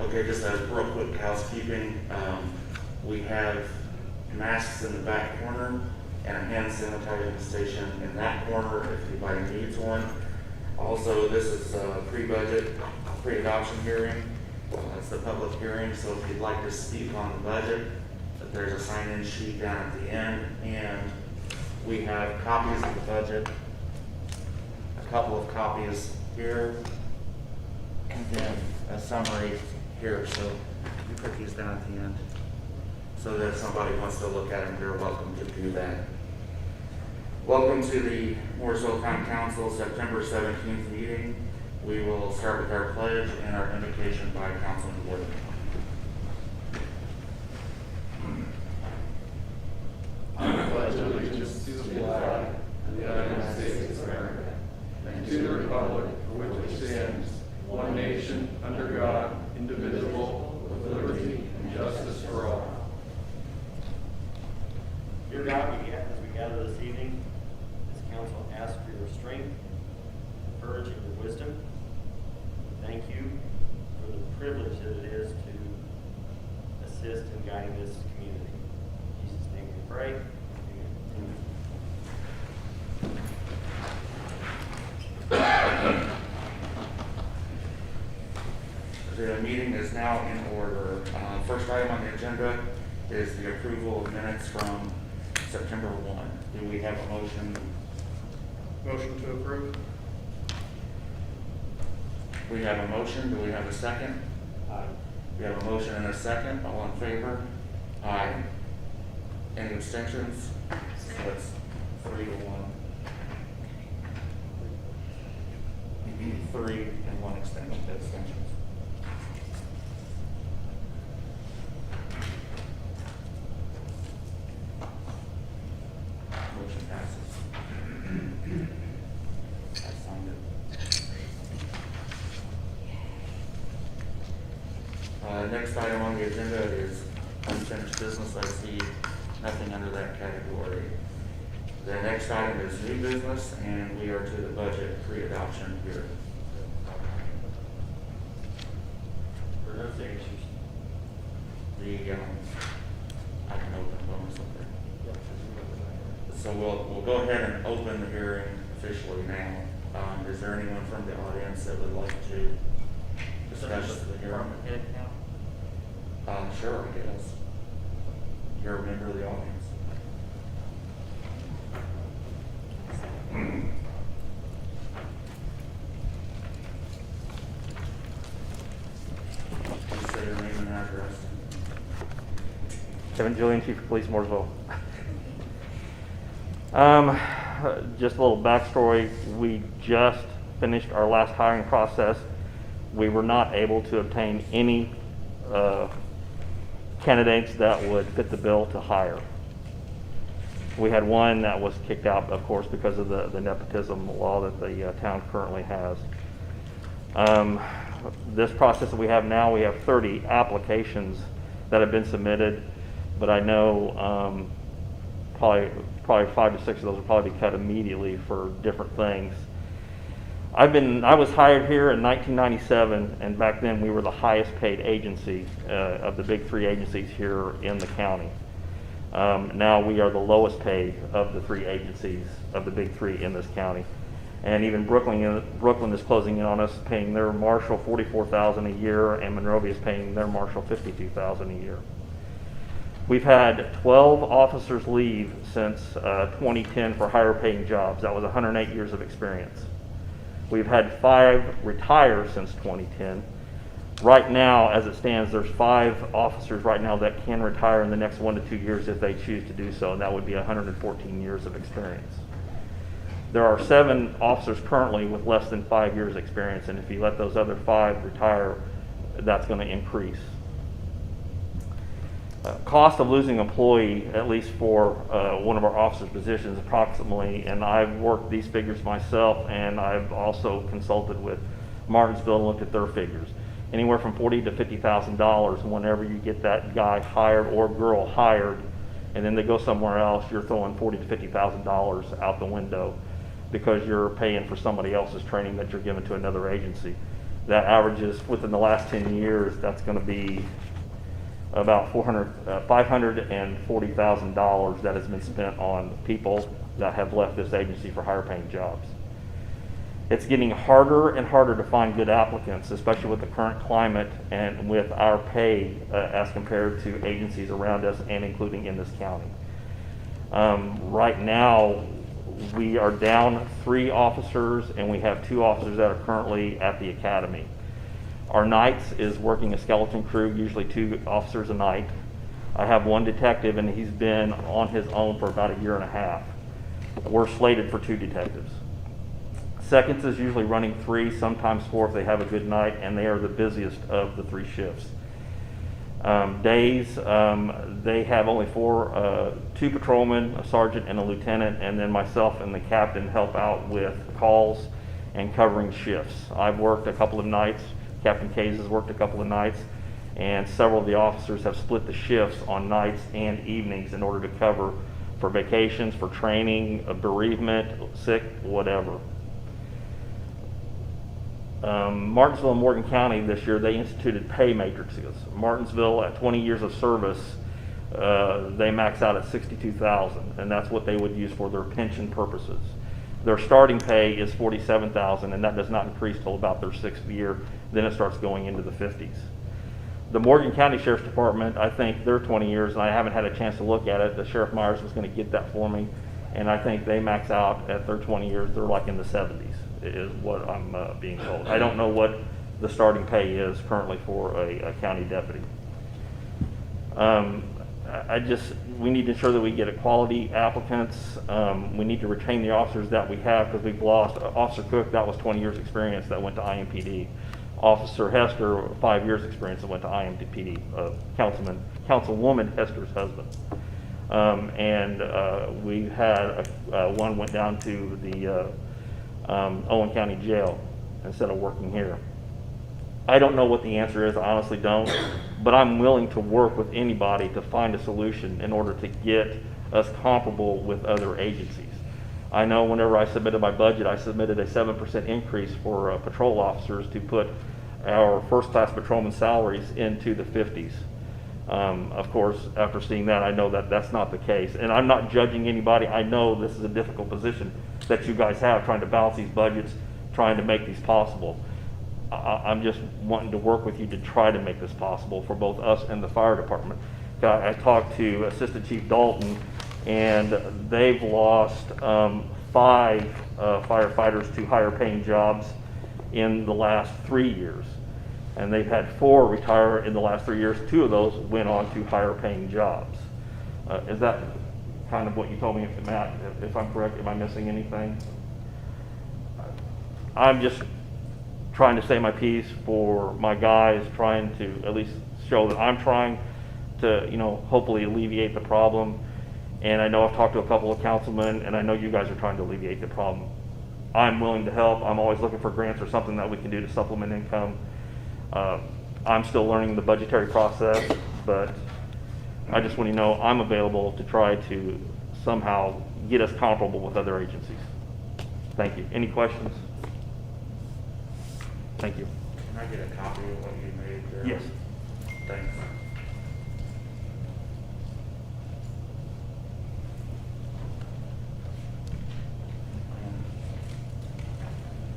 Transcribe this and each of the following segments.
Okay, just a real quick housekeeping. We have masks in the back corner and a hand sanitizing station in that corner if anybody needs one. Also, this is a pre-budget, pre-adoption hearing. It's the public hearing, so if you'd like to speak on the budget, there's a sign-in sheet down at the end, and we have copies of the budget, a couple of copies here, and then a summary here. So you put these down at the end, so that if somebody wants to look at them, they're welcome to do that. Welcome to the Mooresville County Council September 17th meeting. We will start with our pledge and our invocation by Councilman Wood. I pledge allegiance to the flag of the United States of America and to the republic for which it stands, one nation, under God, indivisible, with liberty and justice for all. Dear God, as we gather this evening, this council asks for your strength, courage, and your wisdom. Thank you for the privilege that it is to assist in guiding this community. In Jesus' name we pray. Amen. The meeting is now in order. First item on the agenda is the approval of minutes from September 1. Do we have a motion? Motion to approve. We have a motion. Do we have a second? Aye. We have a motion and a second. All in favor? Aye. Any abstentions? So it's 3-1. 3 and 1 abstentions. Motion passes. I signed it. Next item on the agenda is unfinished business. I see nothing under that category. The next item is new business, and we are to the budget pre-adoption here. For no signatures. I can open bonus up there. So we'll go ahead and open the hearing officially now. Is there anyone from the audience that would like to discuss the hearing? Sure, I guess. You're a member of the audience. Please say your name and address. Kevin Julian, Chief of Police, Mooresville. Just a little backstory. We just finished our last hiring process. We were not able to obtain any candidates that would fit the bill to hire. We had one that was kicked out, of course, because of the nepotism law that the town currently has. This process that we have now, we have 30 applications that have been submitted, but I know probably 5 to 6 of those will probably be cut immediately for different things. I was hired here in 1997, and back then we were the highest paid agency of the big 3 agencies here in the county. Now we are the lowest paid of the 3 agencies of the big 3 in this county. And even Brooklyn is closing in on us, paying their marshal $44,000 a year, and Monrovia is paying their marshal $52,000 a year. We've had 12 officers leave since 2010 for higher paying jobs. That was 108 years of experience. We've had 5 retire since 2010. Right now, as it stands, there's 5 officers right now that can retire in the next 1 to 2 years if they choose to do so, and that would be 114 years of experience. There are 7 officers currently with less than 5 years experience, and if you let those other 5 retire, that's going to increase. Cost of losing employee, at least for one of our officers' positions, approximately, and I've worked these figures myself, and I've also consulted with Martinsville and looked at their figures. Anywhere from $40,000 to $50,000 whenever you get that guy hired or girl hired, and then they go somewhere else, you're throwing $40,000 to $50,000 out the window because you're paying for somebody else's training that you're giving to another agency. That averages within the last 10 years, that's going to be about $540,000 that has been spent on people that have left this agency for higher paying jobs. It's getting harder and harder to find good applicants, especially with the current climate and with our pay as compared to agencies around us and including in this county. Right now, we are down 3 officers and we have 2 officers that are currently at the academy. Our nights is working a skeleton crew, usually 2 officers a night. I have 1 detective and he's been on his own for about a year and a half. We're slated for 2 detectives. Seconds is usually running 3, sometimes 4 if they have a good night, and they are the busiest of the 3 shifts. Days, they have only 4, 2 patrolmen, a sergeant and a lieutenant, and then myself and the captain help out with calls and covering shifts. I've worked a couple of nights, Captain Case has worked a couple of nights, and several of the officers have split the shifts on nights and evenings in order to cover for vacations, for training, bereavement, sick, whatever. Martinsville and Morgan County this year, they instituted pay matrices. Martinsville, at 20 years of service, they max out at $62,000, and that's what they would use for their pension purposes. Their starting pay is $47,000, and that does not increase till about their 6th year. Then it starts going into the 50s. The Morgan County Sheriff's Department, I think they're 20 years, and I haven't had a chance to look at it. The Sheriff Myers was going to get that for me, and I think they max out at their 20 years. They're like in the 70s. Is what I'm being told. I don't know what the starting pay is currently for a county deputy. We need to ensure that we get quality applicants. We need to retain the officers that we have because we've lost Officer Cook, that was 20 years experience that went to IMPD. Officer Hester, 5 years experience that went to IMPD, Councilwoman Hester's husband. We had one went down to the Owen County Jail instead of working here. I don't know what the answer is, I honestly don't, but I'm willing to work with anybody to find a solution in order to get us comparable with other agencies. I know whenever I submitted my budget, I submitted a 7% increase for patrol officers to put our first class patrolman salaries into the 50s. Of course, after seeing that, I know that that's not the case. And I'm not judging anybody. I know this is a difficult position that you guys have, trying to balance these budgets, trying to make these possible. I'm just wanting to work with you to try to make this possible for both us and the fire department. I talked to Assistant Chief Dalton, and they've lost 5 firefighters to higher paying jobs in the last 3 years. And they've had 4 retire in the last 3 years. 2 of those went on to higher paying jobs. Is that kind of what you told me, Matt? If I'm correct, am I missing anything? I'm just trying to say my piece for my guys, trying to at least show that I'm trying to, hopefully alleviate the problem. And I know I've talked to a couple of councilmen, and I know you guys are trying to alleviate the problem. I'm willing to help. I'm always looking for grants or something that we can do to supplement income. I'm still learning the budgetary process, but I just want you to know I'm available to try to somehow get us comparable with other agencies. Thank you. Any questions? Thank you. Can I get a copy of what you made there? Yes. Thanks.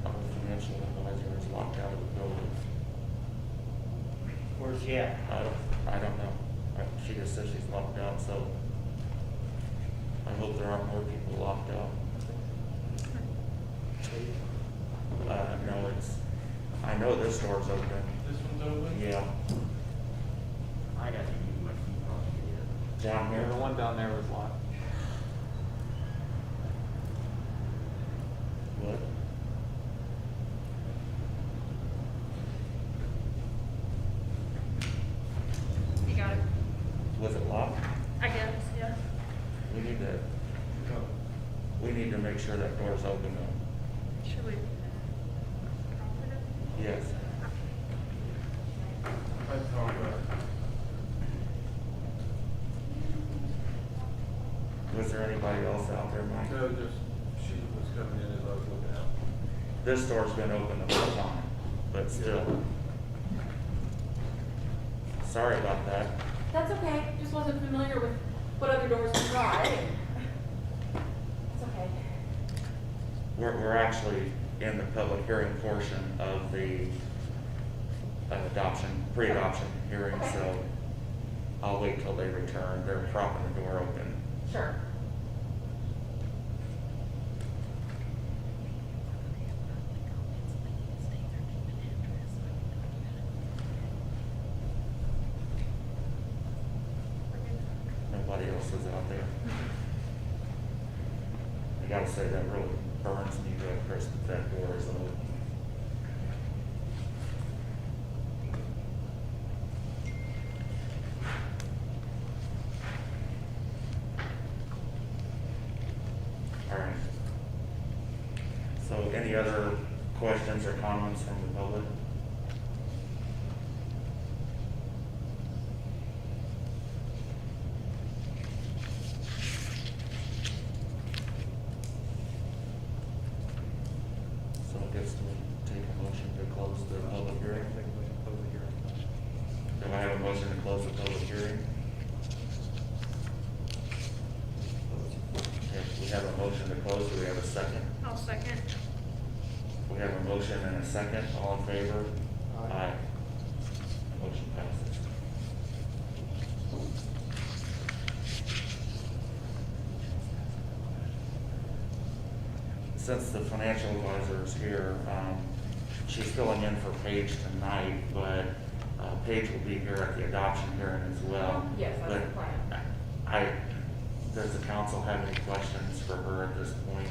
Our financial advisor is locked out of the building. Where's she at? I don't know. She just said she's locked out, so I hope there aren't more people locked out. No, I know this door's open. This one's open? Yeah. I got to use my key fob here. Down here. The one down there was locked. What? You got it. Was it locked? I guess, yeah. We need to make sure that door's open though. Should we? Yes. Was there anybody else out there, Mike? No, just she was coming in as I was looking out. This door's been open the whole time. but still. Sorry about that. That's okay, just wasn't familiar with what other doors we try. It's okay. We're actually in the public hearing portion of the pre-adoption hearing, Okay. so I'll wait till they return. They're propping the door open. Sure. Nobody else is out there. I gotta say, that really burns me to Chris, that door is open. All right. So any other questions or comments from the public? So I guess we take a motion to close the public hearing. Do I have a motion to close the public hearing? If we have a motion to close, do we have a second? I'll second. We have a motion and a second. All in favor? Aye. Motion passes. Since the financial advisor is here, she's filling in for Paige tonight, but Paige will be here at the adoption hearing as well. Yes, that's the plan. But does the council have any questions for her at this point,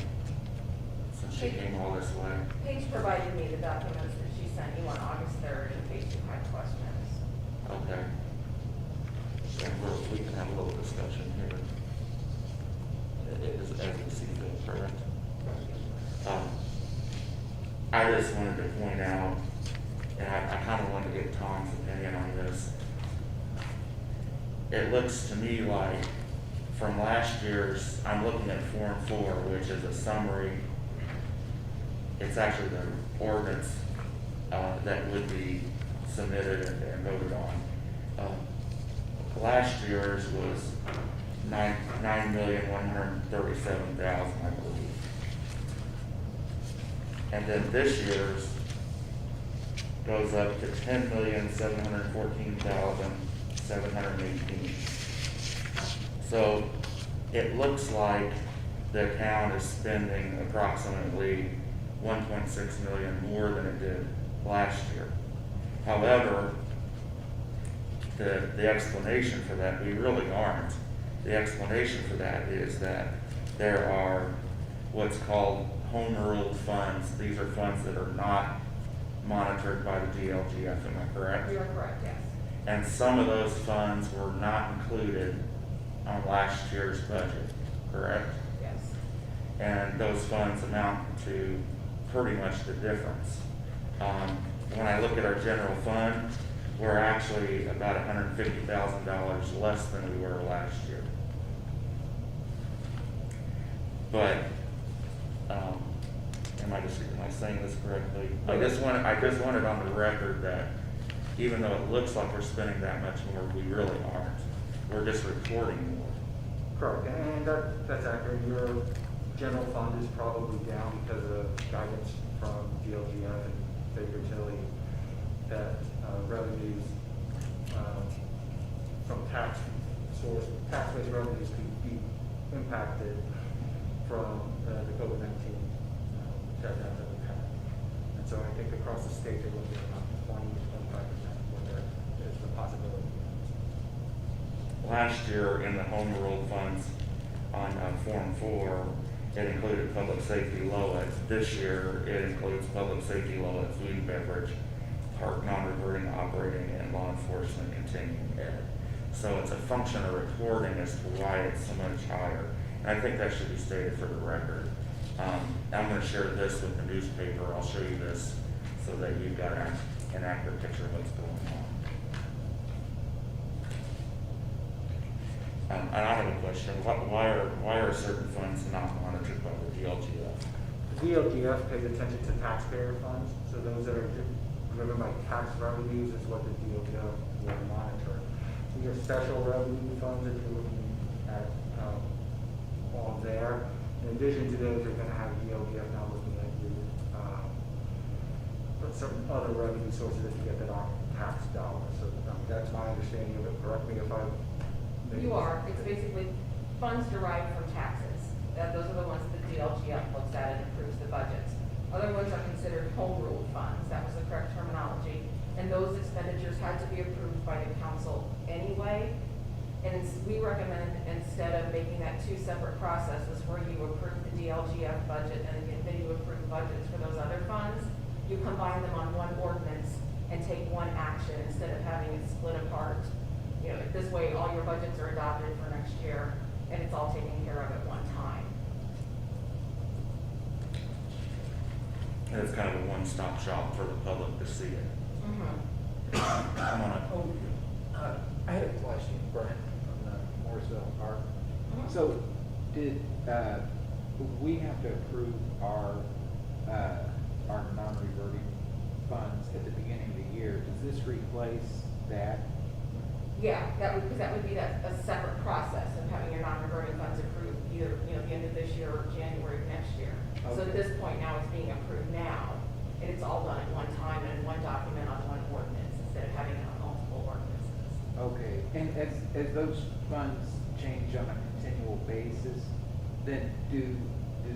since she came all this way? Paige provided me the documents that she sent you on August 3rd in case you had questions. Okay. And we can have a little discussion here. It is as you see fit, correct? I just wanted to point out, and I kind of wanted to get Tom's opinion on this. It looks to me like from last year's, I'm looking at Form 4, which is a summary. It's actually the ordinance that would be submitted and voted on. Last year's was $9,137,000, I believe. And then this year's goes up to $10,714,718. So it looks like the town is spending approximately 1.6 million more than it did last year. However, the explanation for that, we really aren't. The explanation for that is that there are what's called home ruled funds. These are funds that are not monitored by the DLGF, am I correct? You are correct, yes. And some of those funds were not included on last year's budget, correct? Yes. And those funds amount to pretty much the difference. When I look at our general fund, we're actually about $150,000 less than we were last year. But, am I saying this correctly? I just wanted on the record that even though it looks like we're spending that much more, we really aren't. We're just reporting more. Correct, and that's accurate. Your general fund is probably down because of guidance from DLGF and State Utility that revenues from tax-based revenues could be impacted from the COVID-19 shutdowns that we've had. And so I think across the state, they're looking at about 20 to 25% when there is the possibility. Last year in the home rule funds on Form 4, it included public safety LOAs. This year, it includes public safety LOAs, food and beverage, park non-reverting operating, and law enforcement continuing ed. So it's a function of reporting as to why it's so much higher. And I think that should be stated for the record. I'm going to share this with the newspaper. I'll show you this so that you've got an accurate picture of what's going on. And I have a question. Why are certain funds not monitored by the DLGF? The DLGF pays attention to taxpayer funds, so those that are driven by tax revenues is what the DOT will monitor. These are special revenue funds that you're looking at, all there. In addition to those, you're gonna have EODF now looking at your, certain other revenue sources that you get that aren't tax dollars. So that's my understanding of it. Correct me if I'm. You are, it's basically funds derived from taxes. Those are the ones that the DLGF looks at and approves the budgets. Other ones are considered home rule funds, that was the correct terminology. And those expenditures had to be approved by the council anyway. And we recommend, instead of making that two separate processes where you approve the DLGF budget and then you approve budgets for those other funds, you combine them on one ordinance and take one action instead of having it split apart. You know, this way all your budgets are adopted for next year and it's all taken care of at one time. And it's kind of a one-stop shop for the public to see it. I'm on it. I had a question, Brian, on the Mooresville Park. Mhm. So, did we have to approve our non-reverting funds at the beginning of the year? Does this replace that? Yeah, because that would be a separate process of having your non-reverting funds approved either, the end of this year or January of next year. So at Okay. this point now, it's being approved now, and it's all done at one time and in one document on one ordinance instead of having it on multiple ordinances. Okay, and as those funds change on a continual basis, then do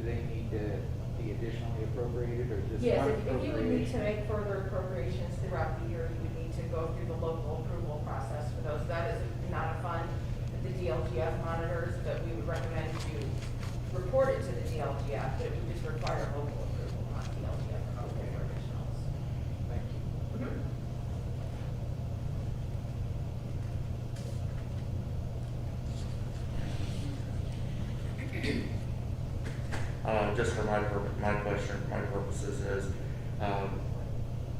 they need to be additionally appropriated or just Yes, one if you would need to appropriation? make further appropriations throughout the year, you would need to go through the local approval process for those. That is not a fund that the DLGF monitors, but we would recommend you report it to the DLGF, but it would just require local approval, not DLGF approval for additionals. Thank you. Just for my purposes is,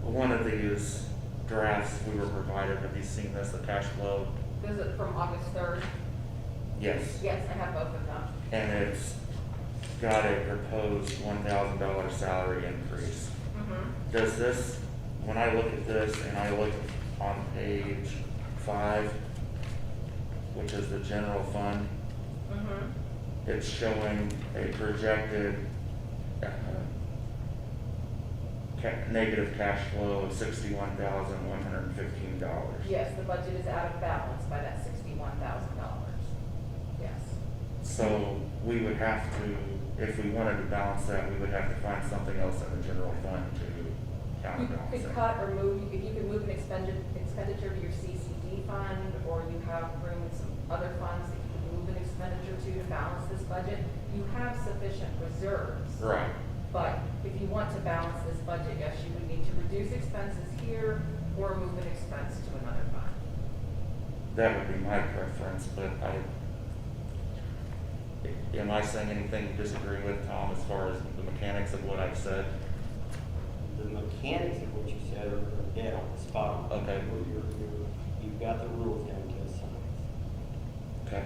one of these drafts we were provided, have you seen this, the cash flow? Is it from August 3rd? Yes. Yes, I have both of them. And it's got a proposed $1,000 salary increase. Does this, when I look at this and I look on page 5, which is the general fund, it's showing a projected negative cash flow of $61,115. Yes, the budget is out of balance by that $61,000. Yes. So we would have to, if we wanted to balance that, we would have to find something else in the general fund to You counterbalance could it. cut or move, if you could move an expenditure to your CCD fund, or you have room in some other funds that you could move an expenditure to balance this budget, you have sufficient reserves. Right. But if you want to balance this budget, yes, you would need to reduce expenses here or move an expense to another fund. That would be my preference, but am I saying anything you disagree with, Tom, as far as the mechanics of what I've said? The mechanics of what you said are dead on the spot. Okay. You've got the rules down to a science. Okay.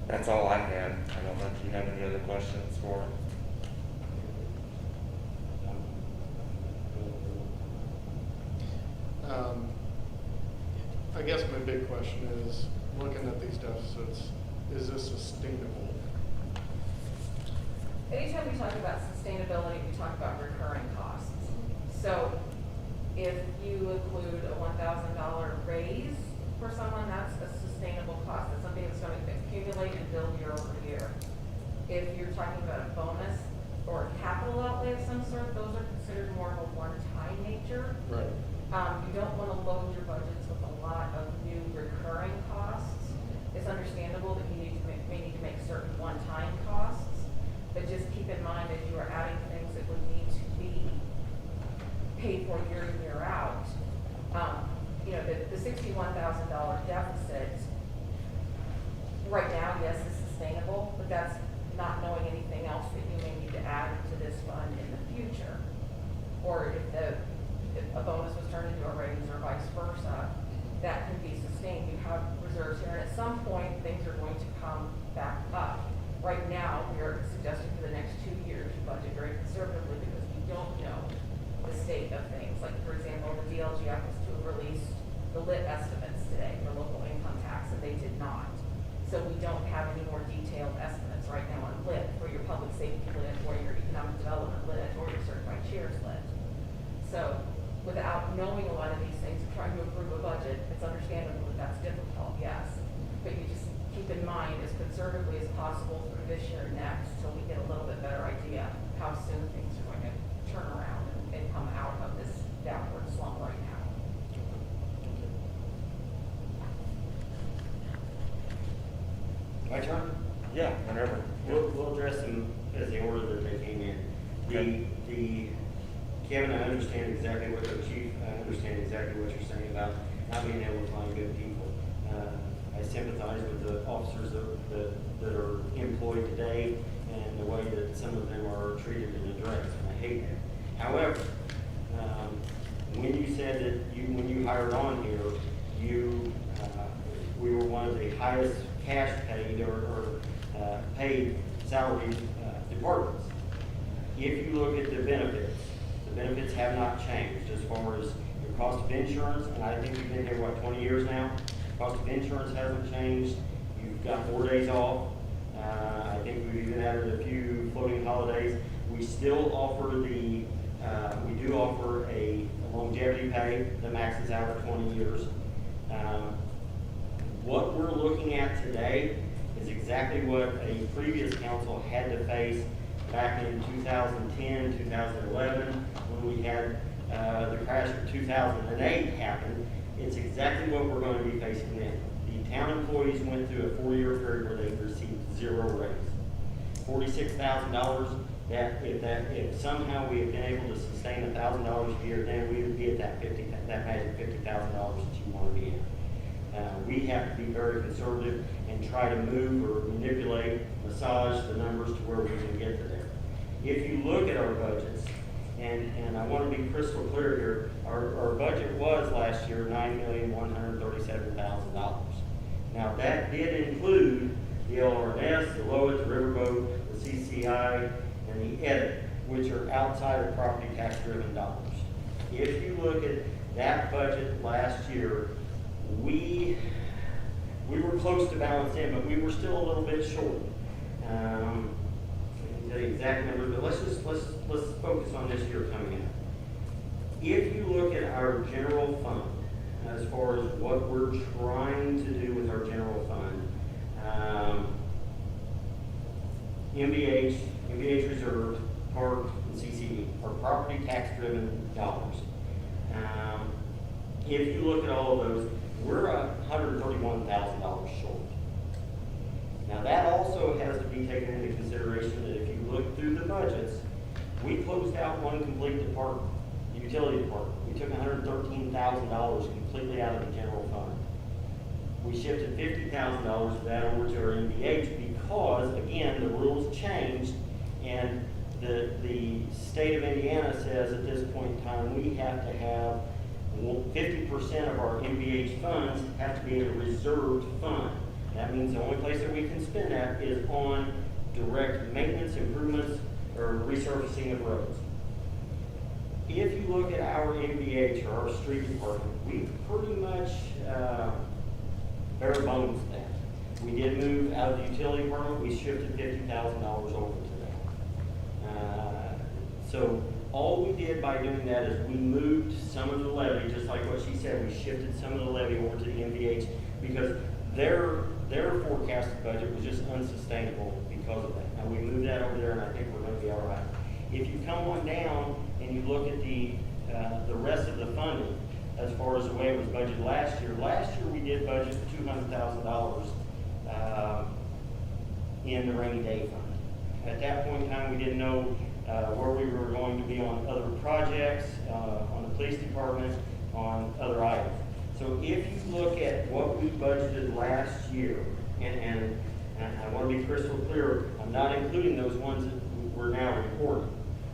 That's all I had. I don't know if you have any other questions for him. I guess my big question is, looking at these deficits, is this sustainable? Anytime we talk about sustainability, we talk about recurring costs. So if you include a $1,000 raise for someone, that's a sustainable cost. That's something that's going to accumulate and build year over year. If you're talking about a bonus or a capital outlay of some sort, those are considered more of a one-time nature. Right. You don't want to load your budgets with a lot of new recurring costs. It's understandable that you may need to make certain one-time costs, but just keep in mind as you are adding things that would need to be paid for year in, year out. The $61,000 deficit right now, yes, is sustainable, but that's not knowing anything else that you may need to add to this fund in the future. Or if a bonus was turned into a raise or vice versa, that can be sustained. You have reserves here, and at some point, things are going to come back up. Right now, we are suggesting for the next 2 years of things. Like, for example, the DLGF was to have released the lit estimates today for local income tax, and they did not. So we don't have any more detailed estimates right now on lit for your public safety lit, or your economic development lit, or your certified chairs lit. So without knowing a lot of these things, trying to approve a budget, it's understandable that that's difficult, yes. But you just keep in mind, as conservatively as possible through this year and next, till we get a little bit better idea how soon things are going to turn around and come out of this downward slump right now. My turn? Yeah, whenever. We'll address them as the order that they came in. Kevin, I understand exactly what, Chief, I understand exactly what you're saying about not being able to find good people. I sympathize with the officers that are employed today and the way that some of them are treated and addressed, and I hate that. However, when you said that when you hired on here, we were one of the highest cash paid or paid salaried departments. If you look at the benefits have not changed as far as your cost of insurance, and I think you've been here, 20 years now? Cost of insurance hasn't changed. You've got 4 days off. I think we've even added a few floating holidays. We still offer we do offer a longevity pay that maxes out at 20 years. What we're looking at today is exactly what a previous council had to face back in 2010, 2011, when we had the crash of 2008 happen. It's exactly what we're going to be facing then. The town employees went through a 4-year period where they received 0 raise. $46,000, if somehow we have been able to sustain $1,000 a year, then we would be at that magic $50,000 that you want to be in. We have to be very conservative and try to move or manipulate, massage the numbers to where we can get to there. If you look at our budgets, and I want to be crystal clear here, our budget was last year $9,137,000. Now that did include the LRNS, the LOIT, the Riverboat, the CCI, and the EDIT, which are outside of property tax driven dollars. If you look at that budget last year, we were close to balance in, but we were still a little bit short. I can tell you exact numbers, but let's focus on this year coming in. If you look at our general fund, as far as what we're trying to do with our general fund, MVH reserve, park, and CCD are property tax driven dollars. If you look at all of those, we're $131,000 short. Now that also has to be taken into consideration that if you look through the budgets, we closed out one complete department, the utility department. We took $113,000 completely out of the general fund. We shifted $50,000 of that over to our MVH because, again, the rules changed, and the state of Indiana says at this point in time we have to have 50% of our MVH funds have to be in a reserved fund. That means the only place that we can spend that is on direct maintenance, improvements, or resurfacing of roads. If you look at our MVH or our street department, we pretty much bare bones that. We did move out of the utility department. We shifted $50,000 over to that. So all we did by doing that is we moved some of the levy, just like what she said, we shifted some of the levy over to the MVH because their forecasted budget was just unsustainable because of that. Now we moved that over there, and I think we're going to be all right. If you come on down and you look at the rest of the funding, as far as the way it was budgeted last year we did budget $200,000 in the rainy day fund. At that point in time, we didn't know where we were going to be on other projects, on the police department, on other items. So if you look at what we budgeted last year, and I want to be crystal clear, I'm not including those ones that we're now reporting.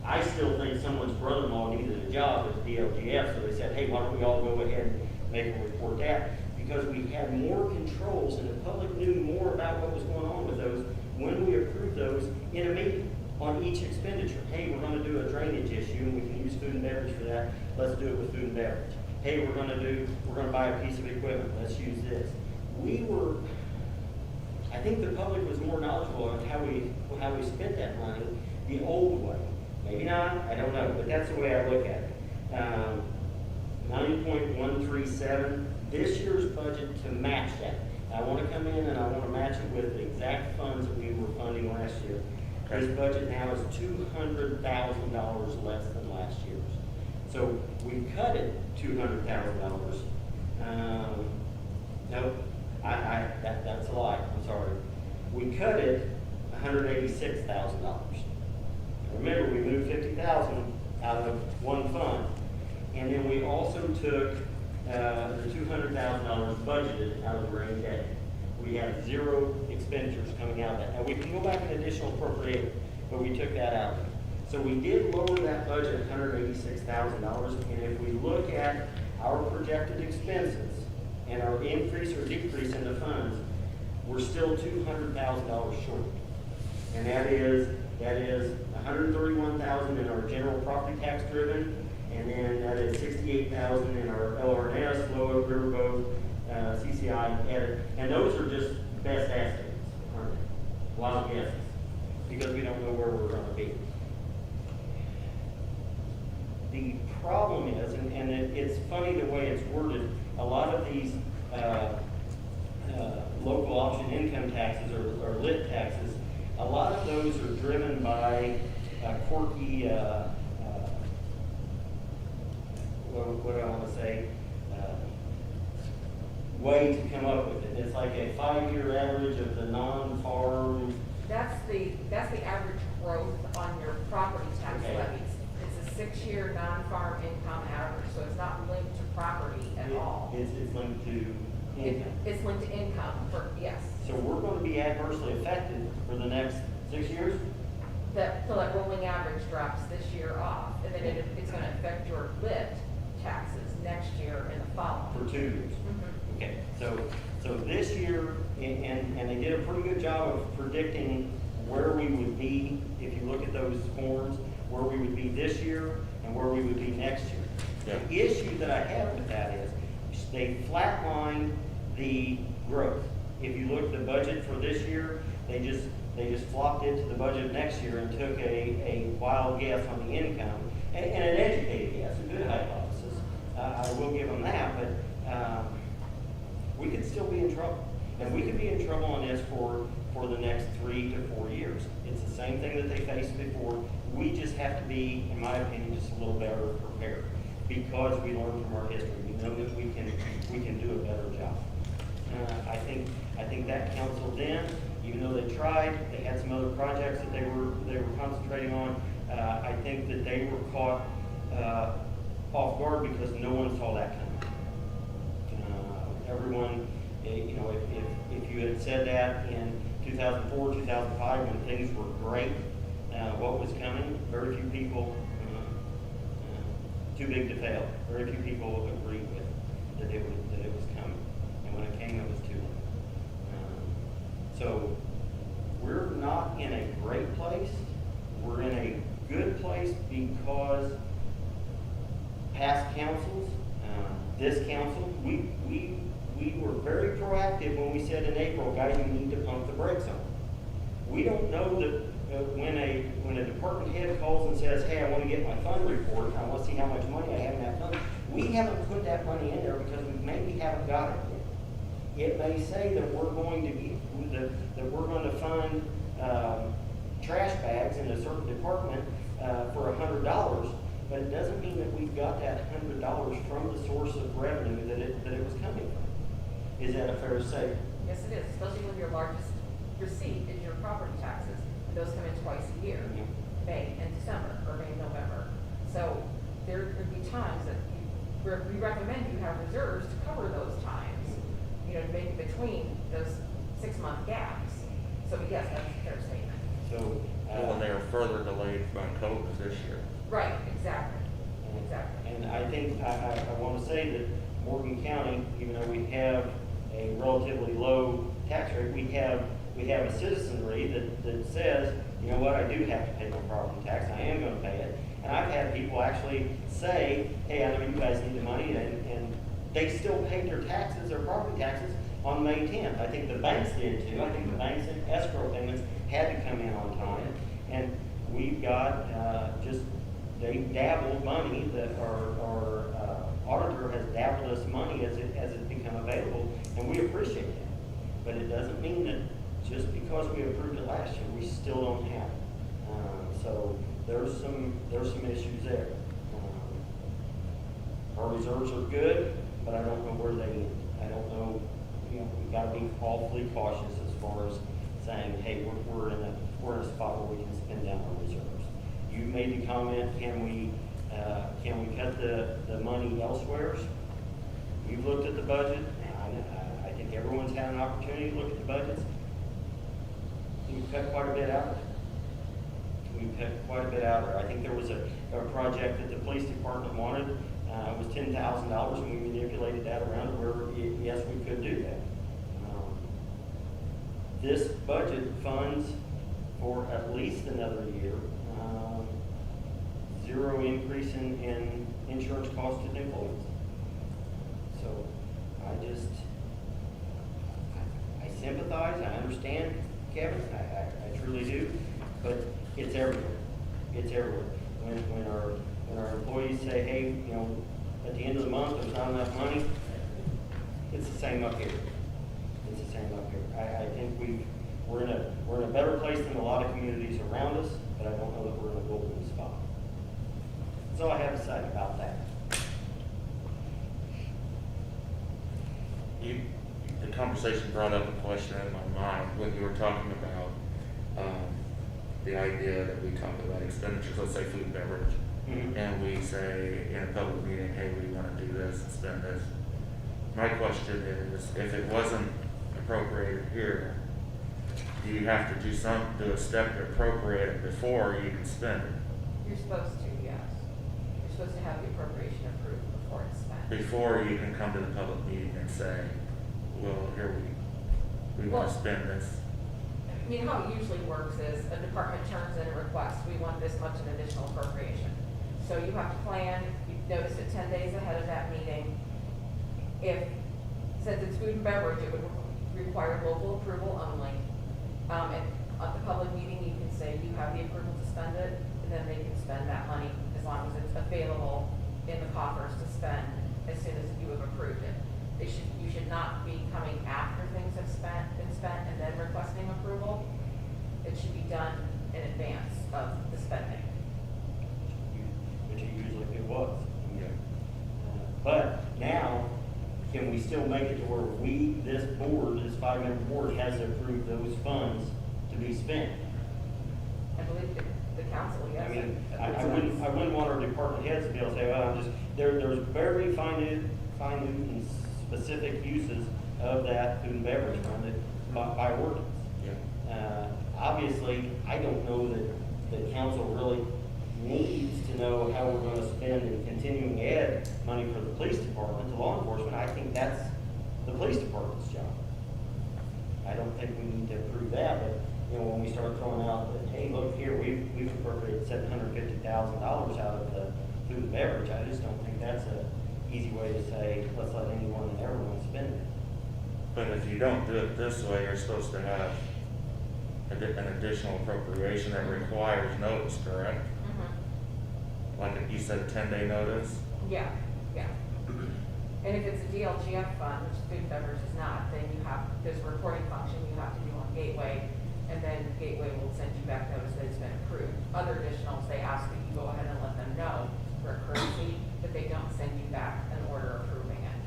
I still think someone's brother-in-law needed a job at DLGF, so they said, hey, why don't we all go ahead and make a report that? Because we had more controls and the public knew more about what was going on with those when we approved those in a meeting on each expenditure. Hey, we're going to do a drainage issue and we can use food and beverage for that. let's do it with food and beverage. Hey, we're gonna buy a piece of equipment, let's use this. I think the public was more knowledgeable on how we spent that money the old way. Maybe not, I don't know, but that's the way I look at it. 9.137, this year's budget to match that. I want to come in and I want to match it with the exact funds that we were funding last year. This budget now is $200,000 less than last year's. So we cut it $200,000. Nope, that's a lie, I'm sorry. We cut it $186,000. Remember, we moved $50,000 out of one fund. And then we also took the $200,000 budgeted out of the rainy day. We have 0 expenditures coming out of that. Now, we can go back and additional appropriate, but we took that out. So we did lower that budget $186,000. And if we look at our projected expenses and our increase or decrease in the funds, we're still $200,000 short. And that is $131,000 in our general property tax driven, and then that is $68,000 in our LRNS, Low Oak, Riverboat, CCI, and those are just best estimates, aren't they? Wild guesses, because we don't know where we're going to be. The problem is, and it's funny the way it's worded, a lot of these local option income taxes or lit taxes, a lot of those are driven by quirky, what do I want to say, way to come up with it. It's like a 5-year average of the non-farm. That's the average growth on your property tax Okay. levies. It's a 6-year non-farm income average, so it's not linked to property at all. It's linked to income. It's linked to income yes. So we're going to be adversely affected for the next 6 years? So that rolling average drops this year off, and then it's gonna affect your lit taxes next year and the following. For 2 years. Mhm. Okay, so this year, and they did a pretty good job of predicting where we would be, if you look at those forms, where we would be this year and where we would be next year. Yeah. The issue that I have with that is they flatlined the growth. If you look at the budget for this year, they just flopped it to the budget next year and took a wild guess on the income, and an educated guess, a good hypothesis. I will give them that, but we could still be in trouble. And we could be in trouble on this for the next 3 to 4 years. It's the same thing that they faced before. We just have to be, in my opinion, just a little better prepared, because we learned from our history. We know that we can do a better job. I think that council then, even though they tried, they had some other projects that they were concentrating on. I think that they were caught off guard because no one saw that coming. Everyone, if you had said that in 2004, 2005, when things were great, what was coming, very few people, too big to fail. Very few people agreed with that it was coming, and when it came, it was too late. So we're not in a great place. We're in a good place because past councils, this council, we were very proactive when we said in April, guys, you need to pump the brakes on. We don't know that when a department head calls and says, hey, I want to get my fund report, I want to see how much money I have in that fund, we haven't put that money in there because we maybe haven't got it yet. It may say that we're going to fund trash bags in a certain department for $100, but it doesn't mean that we've got that $100 from the source of revenue that it was coming from. Is that a fair statement? Yes, it is, especially when your largest receipt is your property taxes. And those come in twice a year, May and December, or May and November. So there could be times that we recommend you have reserves to cover those times, maybe between those 6-month gaps. So yes, that's a fair statement. So, When they are further delayed by COVID this year. Right, exactly. And I think, I want to say that Morgan County, even though we have a relatively low tax rate, we have a citizenry that says, you know what, I do have to pay my property tax, I am going to pay it, And I've had people actually say, hey, I know you guys need the money, and they still paid their taxes, their property taxes, on May 10th. I think the banks did too. I think the banks and escrow payments had to come in on time. And we've got they dabbled money that our auditor has dabbled us money as it's become available, and we appreciate that. But it doesn't mean that just because we approved it last year, we still don't have it. So there's some issues there. Our reserves are good, but I don't know where they end. I don't know. We've got to be awfully cautious as far as saying, hey, we're in a spot where we can spend down our reserves. You made the comment, can we cut the money elsewhere? We've looked at the budget. I think everyone's had an opportunity to look at the budgets. We've cut quite a bit out there. I think there was a project that the police department wanted. It was $10,000, and we manipulated that around to where, yes, we could do that. This budget funds for at least another year, zero increase in insurance costs to employees. So I sympathize, I understand, Kevin, I truly do, but it's everywhere. It's everywhere. When our employees say, hey, at the end of the month, there's not enough money, it's the same up here. It's the same up here. I think we're in a better place than a lot of communities around us, but I don't know that we're in a golden spot. That's all I have to say about that. The conversation brought up a question in my mind when you were talking about the idea that we talk about expenditures, let's say food and beverage, and we say in a public meeting, hey, we want to do this and spend this. My question is, if it wasn't appropriated here, do you have to do a step to appropriate it before you can spend it? You're supposed to, yes. You're supposed to have the appropriation approved before it's spent. Before you can come to the public meeting and say, well, here we want to spend this. I mean, how it usually works is a department turns in a request, we want this much in additional appropriation. So you have to plan, you notice it 10 days ahead of that meeting. Since it's food and beverage, it would require local approval only. And at the public meeting, you can say you have the approval to spend it, and then they can spend that money as long as it's available in the coffers to spend as soon as you have approved it. You should not be coming after things have been spent and then requesting approval. It should be done in advance of the spending. Which it usually was. But now, can we still make it to where this board, this 5-member board, has approved those funds to be spent? I believe the council, yes. I mean, I wouldn't want our department heads to be able to say, well, there's very minute and specific uses of that food and beverage fund by ordinance. Obviously, I don't know that the council really needs to know how we're going to spend and continuing ed money for the police department, to law enforcement. I think that's the police department's job. I don't think we need to approve that, but when we start throwing out that, hey, look here, we've appropriated $750,000 out of the food and beverage, I just don't think that's an easy way to say, let's let anyone and everyone spend it. But if you don't do it this way, you're supposed to have an additional appropriation that requires notice, correct? Like you said, a 10-day notice? Yeah. And if it's a DLGF fund, which food and beverage is not, then there's a reporting function you have to do on Gateway, and then Gateway will send you back notice that it's been approved. Other additionals, they ask that you go ahead and let them know for a courtesy, but they don't send you back an order approving it.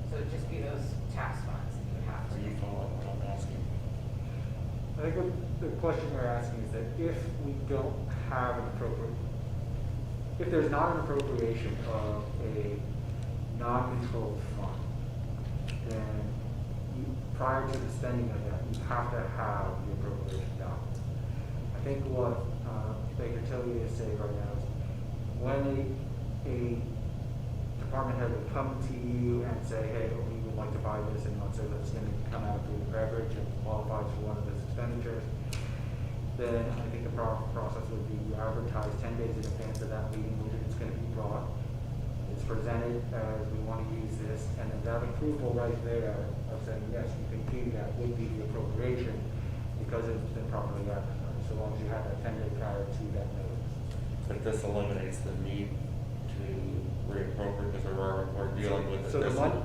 So it'd just be those tax funds that you would have to. Do you follow what I'm asking? I think the question we're asking is that if we don't have if there's not an appropriation of a non-controlled fund, then prior to the spending of that, you have to have the appropriation done. I think what Baker Tilly is saying right now is when a department head would come to you and say, hey, we would like to buy this, and let's say that's going to come out of food and beverage and qualifies for one of those expenditures, then I think the process would be you advertise 10 days in advance of that meeting when it's going to be brought. It's presented as we want to use this, and then that approval right there of saying, yes, you can do that would be the appropriation because it's been properly advertised, so long as you have that 10 day prior to that notice. But this eliminates the need to reappropriate because we're dealing with So this. the money,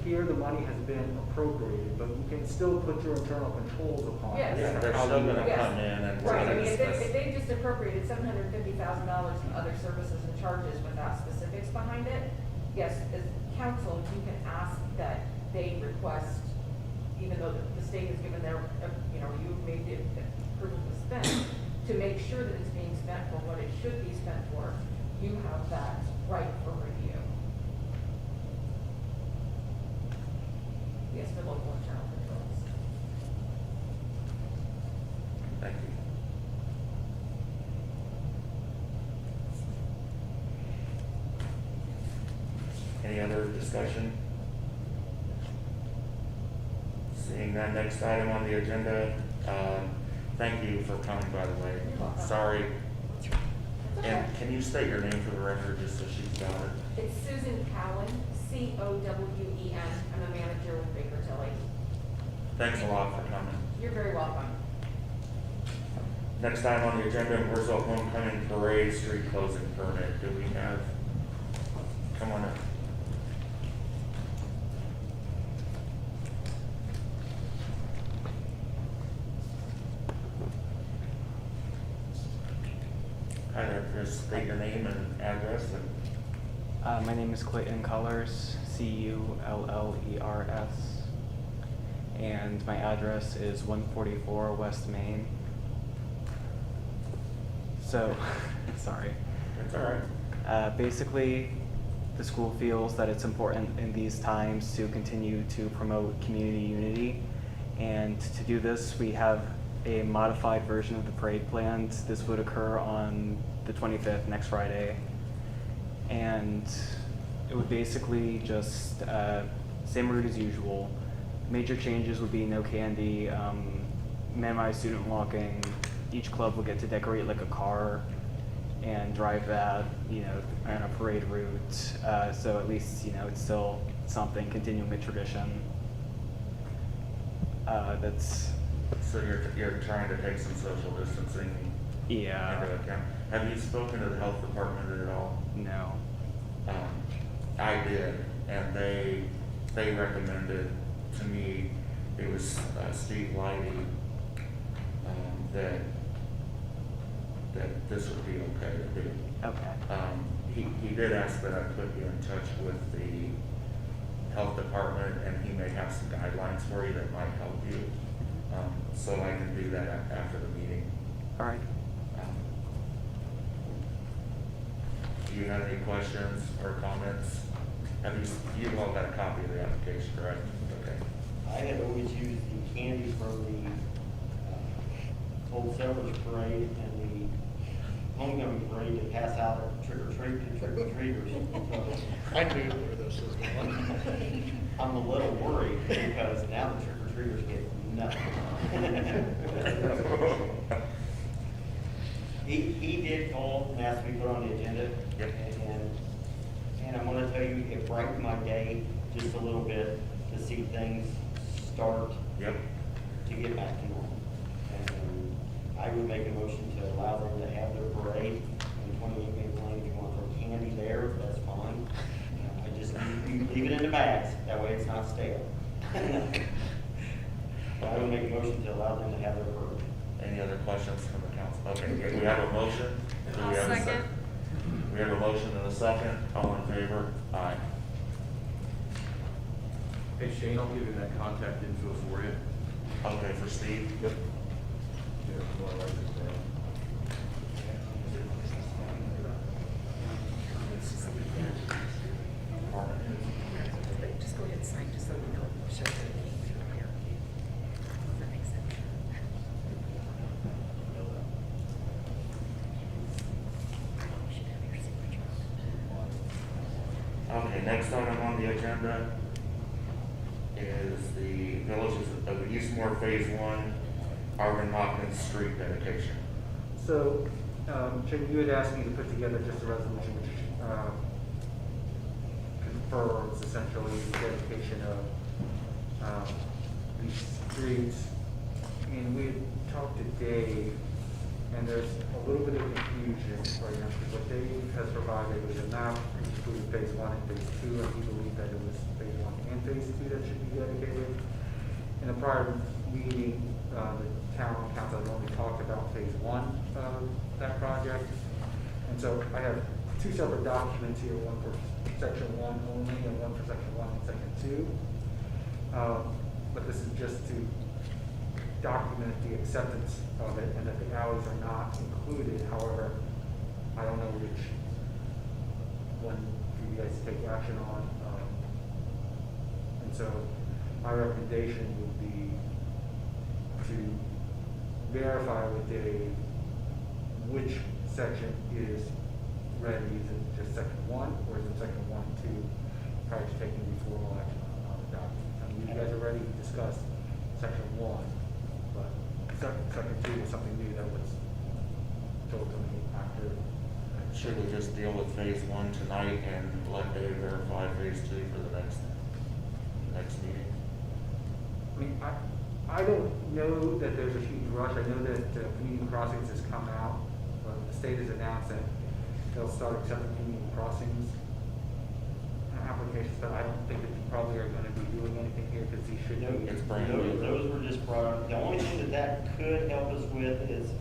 here the money has been appropriated, but you can still put your internal controls upon it. Yes. Yeah, they're How still you- gonna Yes. come in and we're Right, I gonna mean, discuss. if they just appropriated $750,000 in other services and charges without specifics behind it, yes, as council, you can ask that they request, even though the state has given their, you've made it approval to spend, to make sure that it's being spent for what it should be spent for, you have that right for review. Yes, for local internal controls. Thank you. Any other discussion? Seeing that next item on the agenda, thank you for coming, by the way. You're welcome. Sorry. It's okay. And can you state your name for the record, just so she's got it? It's Susan Cowan, Cowen. I'm a manager with Baker Tilly. Thanks a lot for coming. You're very welcome. Next item on the agenda, Mooresville Homecoming Parade Street Closing Permit. Do we have, come on up. Hi there, Chris. State your name and address and My name is Clayton Cullers, Cullers, and my address is 144 West Main. So, sorry. it's all right. Basically, the school feels that it's important in these times to continue to promote community unity, and to do this, we have a modified version of the parade planned. This would occur on the 25th, next Friday. And it would basically just, same route as usual. Major changes would be no candy, minimize student walking. Each club would get to decorate like a car and drive that, on a parade route. So at least, it's still something, continuing the tradition. That's, So you're trying to take some social distancing yeah, into account. Have you spoken to the health department at all? no. I did, and they recommended to me, it was Steve Lighty, that this would be okay to do. Okay. He did ask that I put you in touch with the health department, and he may have some guidelines for you that might help you. So I can do that after the meeting. All right. Do you have any questions or comments? You've all got a copy of the application, correct? Okay. I had always used the candy from the Old Settlers Parade and the homecoming parade to pass out trick-or-treat to trick-or-treaters. So I knew where this was going. I'm a little worried because now the trick-or-treaters get nothing. He did call and ask me to put on the agenda. Yep. And I'm gonna tell you, it brightened my day just a little bit to see things start Yep. to get back to normal. And I would make a motion to allow them to have their parade in 28 Maple Lane. If you want to throw candy there, that's fine. I just, you leave it in the bags, that way it's not stale. But I would make a motion to allow them to have their parade. Any other questions from the council? Okay, we have a motion. Do we I'll have a second. We have a motion and a second. All in favor? Aye. Hey Shane, I'll give you that contact info for you. Okay, for Steve? Yep. Yeah, well, I write this down. Just go ahead and sign, just so we know, show the name from here. Does that make sense? You should have your signature. Okay, next item on the agenda is the Villages of Eastmore Phase 1 Argentine street dedication. So, Jim, you had asked me to put together just a resolution which confirms essentially the dedication of these streets. And we had talked to Dave, and there's a little bit of confusion right now, because what Dave has provided was a map which included phase 1 and phase 2, and he believed that it was phase 1 and phase 2 that should be dedicated. In a prior meeting, the town council had only talked about phase 1 of that project. And so I have two separate documents here, one for section 1 only and one for section 1 and section 2. But this is just to document the acceptance of it and that the alleys are not included. However, I don't know which one for you guys to take action on. And so my recommendation would be to verify with Dave which section is ready. Is it just section 1 or is it section 1 and 2 prior to taking the formal action on the document? I mean, you guys already discussed section 1, but section 2 was something new that was told to me after. Should we just deal with phase 1 tonight and let Dave verify phase 2 for the next meeting? I mean, I don't know that there's a huge rush. I know that community crossings has come out. The state has announced that they'll start accepting community crossings applications, but I don't think that you probably are going to be doing anything here because these should be. It's brand new. Those were just brought up. The only thing that could help us with is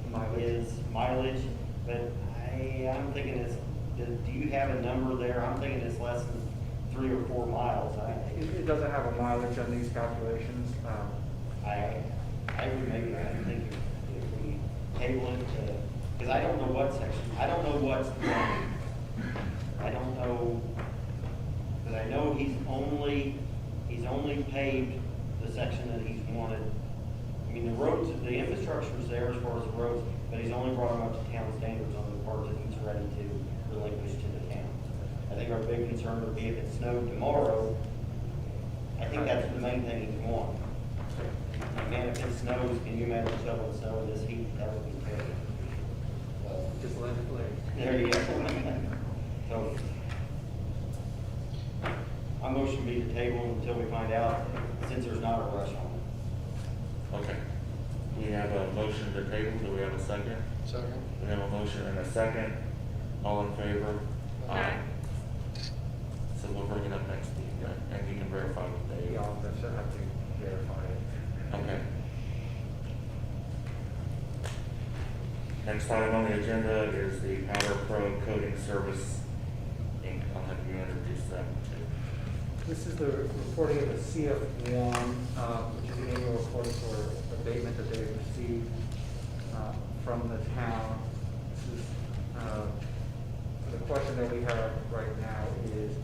mileage, but I'm thinking it's, do you have a number there? I'm thinking it's less than 3 or 4 miles. It doesn't have a mileage on these calculations. I would maybe, I think if we table it, because I don't know what section, I don't know what's wrong. I don't know, because I know he's only paved the section that he's wanted. I mean, the roads, the infrastructure's there as far as the roads, but he's only brought them up to town standards on the part that he's ready to relinquish to the town. I think our big concern would be if it snowed tomorrow. I think that's the main thing he'd want. Man, if it snows, can you imagine shoveling snow in this heat? That would be terrible. So, Just let it play. there you go. So, my motion be to table until we find out, since there's not a rush on it. Okay. We have a motion to table. Do we have a second? Second. We have a motion and a second. All in favor? Aye. So we'll bring it up next meeting, right? And you can verify with Dave. Yeah, I'll just have to verify it. Okay. Next item on the agenda is the Powder Pro Coating Service Inc. I'll have you introduce them too. This is the reporting of the CF1, which is the annual report for abatement that they received from the town. This is, the question that we have right now is,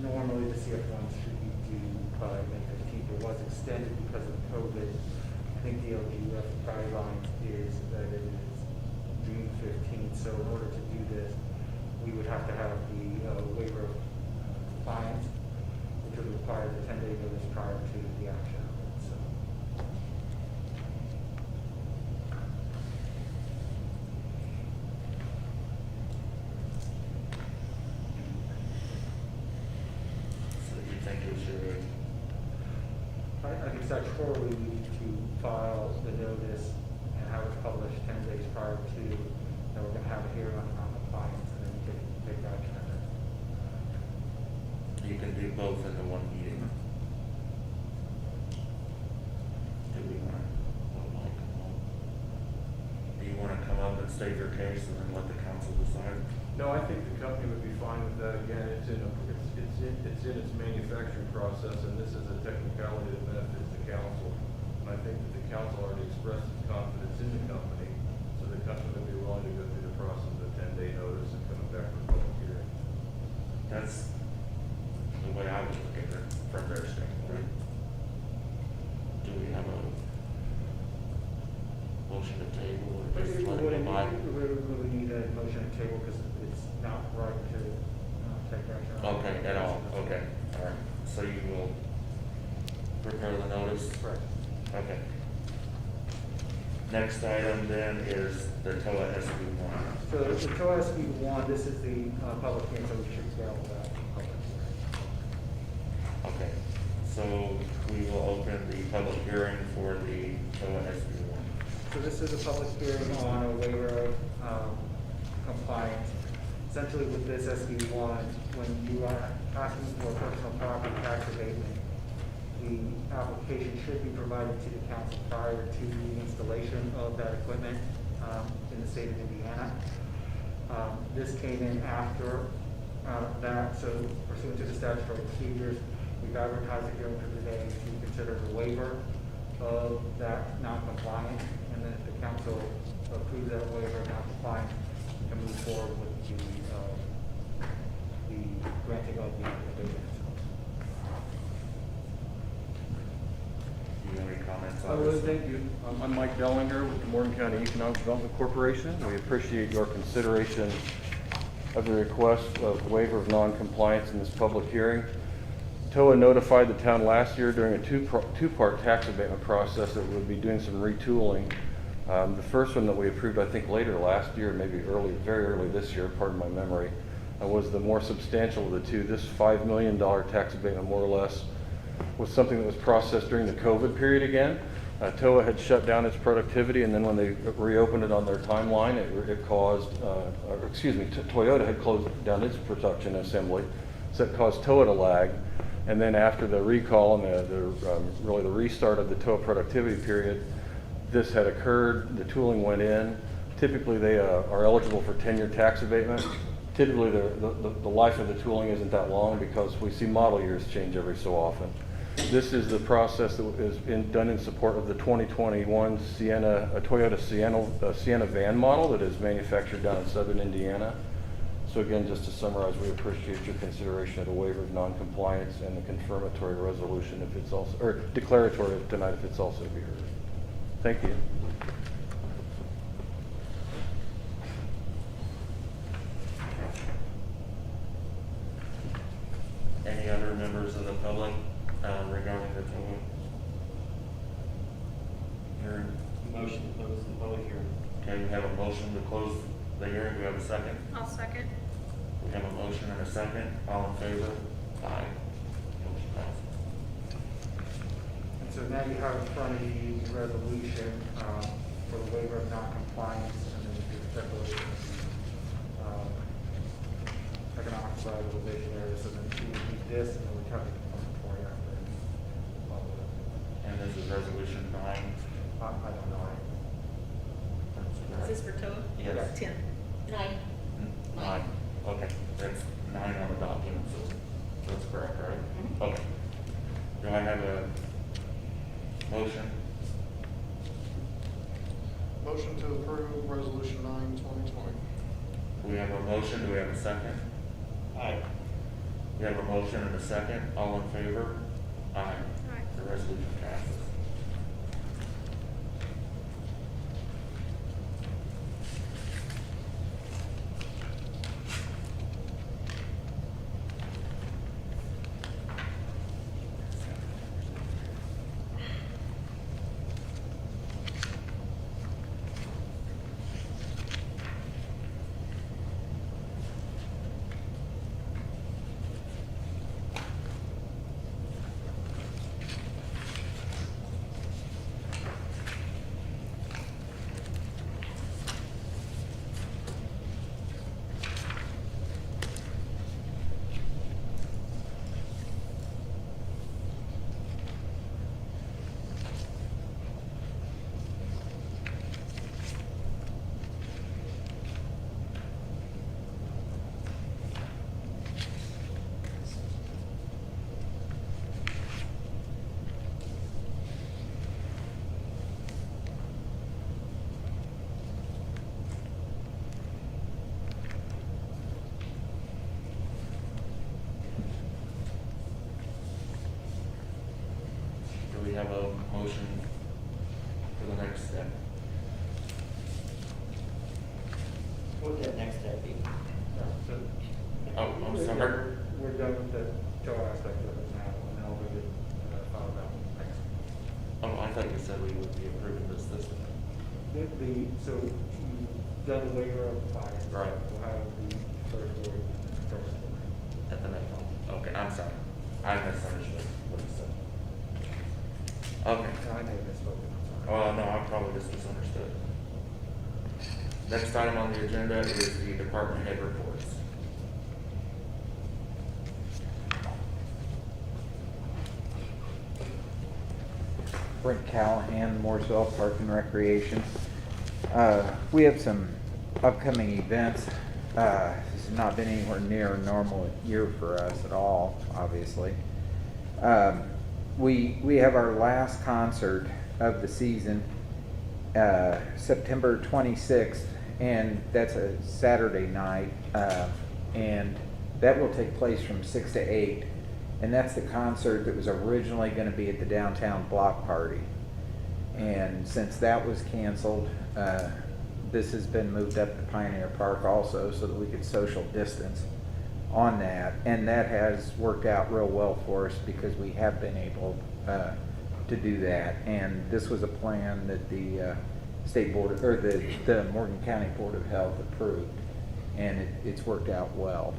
normally the CF1 should be due by May 15th. It was extended because of COVID. I think the LGUF guidelines is that it is June 15th. So in order to do this, we would have to have the waiver of compliance, which would require the 10-day notice prior to the action of it. So. So you think we should, I think statutorily we need to file the notice and have it published 10 days prior to, and we're going to have a hearing on compliance and then we can take action on it. you can do both in the one meeting? Do we want to, do you want to come up and state your case and then let the council decide? No, I think the company would be fine with that. Again, it's in its manufacturing process, and this is a technicality that benefits the council. And I think that the council already expressed its confidence in the company, so the company would be willing to go through the process of a 10-day notice and coming back for a public hearing. That's the way I would look at it from their standpoint. Do we have a motion to table or just let it go by? We really need a motion to table because it's not right to take action on it. Okay, at all, okay, all right. So you will prepare the notice? Correct. Okay. Next item then is the TOA SB1. So the TOA SB1, this is the public hearing, so we should schedule that public hearing. Okay, so we will open the public hearing for the TOA SB1. So this is a public hearing on a waiver of compliance. Essentially with this SB1, when you are asking for a personal property tax abatement, the application should be provided to the council prior to the installation of that equipment in the state of Indiana. This came in after that, so pursuant to the statutory procedures, we've advertised a hearing for today to consider the waiver of that non-compliance, and then if the council approves that waiver of non-compliance, we can move forward with the granting of the abatement. Do you have any comments I on would, this? thank you. I'm Mike Dellinger with the Morgan County Economic Development Corporation. We appreciate your consideration of the request of waiver of non-compliance in this public hearing. TOA notified the town last year during a two-part tax abatement process that we would be doing some retooling. The first one that we approved, I think, later last year, maybe very early this year, pardon my memory, was the more substantial of the two. This $5 million tax abatement, more or less, was something that was processed during the COVID period again. TOA had shut down its productivity, and then when they reopened it on their timeline, it caused, Toyota had closed down its production assembly, so it caused TOA to lag. And then after the recall and really the restart of the TOA productivity period, this had occurred, the tooling went in. Typically they are eligible for 10-year tax abatement. Typically the life of the tooling isn't that long because we see model years change every so often. This is the process that is done in support of the 2021 Toyota Sienna van model that is manufactured down in southern Indiana. So again, just to summarize, we appreciate your consideration of the waiver of non-compliance and the confirmatory resolution if it's also, or declaratory tonight if it's also be heard. Thank you. Any other members of the public regarding the TOA hearing? Motion to close the public hearing. Okay, we have a motion to close the hearing. Do we have a second? I'll second. We have a motion and a second. All in favor? Aye. Motion passes. And so now you have in front of you the resolution for the waiver of non-compliance, and then the declaration of economic revitalization area. So then we need this, and then we have the confirmatory after. And this is resolution 9. I don't know. Is this for TOA? Yes. 10. 9. 9. Okay, that's 9 on the document, so that's correct, right? Mhm. Okay. Do I have a motion? Motion to approve resolution 9, 2020. We have a motion. Do we have a second? Aye. We have a motion and a second. All in favor? Aye. Aye. The resolution passes. Do we have a motion for the next step? What would that next step be? So Oh, I'm sorry. We're done with the TOA aspect of it now, and then we'll be followed up next. Oh, I thought you said we would be approving this time. So you've done the waiver of fire. Right. We'll have the third floor, first floor. At the next one. Okay, I'm sorry. I misunderstood what you said. Okay. I may have misspoken, I'm sorry. Well, no, I probably just misunderstood. Next item on the agenda is the department head reports. Brent Callahan, Mooresville Park and Recreation. We have some upcoming events. This has not been anywhere near a normal year for us at all, obviously. We have our last concert of the season, September 26th, and that's a Saturday night, and that will take place from 6 to 8. And that's the concert that was originally going to be at the downtown block party. And since that was canceled, this has been moved up to Pioneer Park also so that we could social distance on that. And that has worked out real well for us because we have been able to do that. And this was a plan that the State Board, or the Morgan County Board of Health approved. And it's worked out well.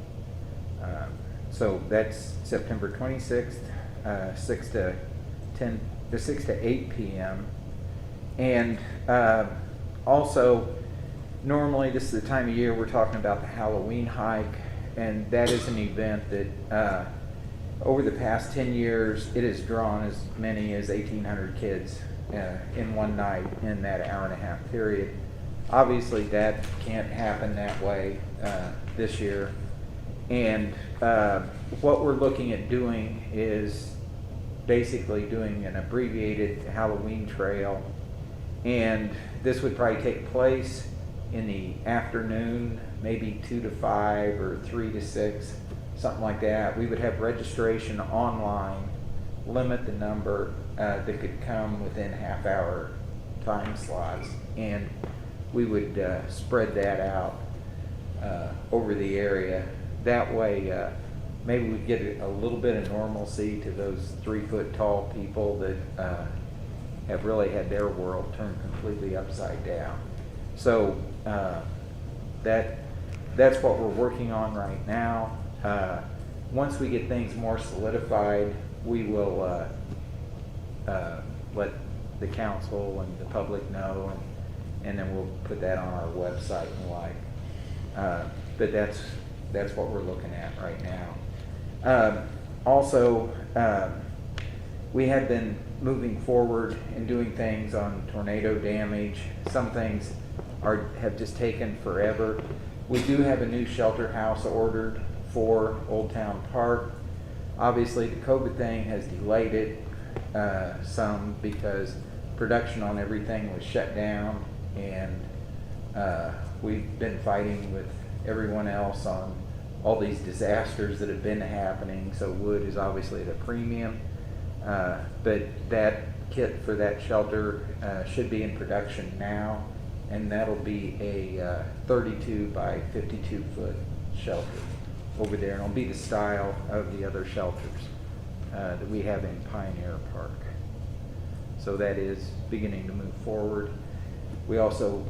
So that's September 26th, 6 to 8 p.m. And also, normally this is the time of year we're talking about the Halloween hike, and that is an event that over the past 10 years, it has drawn as many as 1,800 kids in one night in that hour-and-a-half period. Obviously, that can't happen that way this year. And what we're looking at doing is basically doing an abbreviated Halloween trail. And this would probably take place in the afternoon, maybe 2 to 5 or 3 to 6, something like that. We would have registration online, limit the number that could come within half-hour time slots, and we would spread that out over the area. That way, maybe we'd get a little bit of normalcy to those 3-foot-tall people that have really had their world turned completely upside down. So that's what we're working on right now. Once we get things more solidified, we will let the council and the public know, and then we'll put that on our website and the like. But that's what we're looking at right now. Also, we have been moving forward and doing things on tornado damage. Some things have just taken forever. We do have a new shelter house ordered for Old Town Park. Obviously, the COVID thing has delayed it some because production on everything was shut down, and we've been fighting with everyone else on all these disasters that have been happening, so wood is obviously at a premium. But that kit for that shelter should be in production now, and that'll be a 32 by 52 foot shelter over there, and it'll be the style of the other shelters that we have in Pioneer Park. So that is beginning to move forward. We also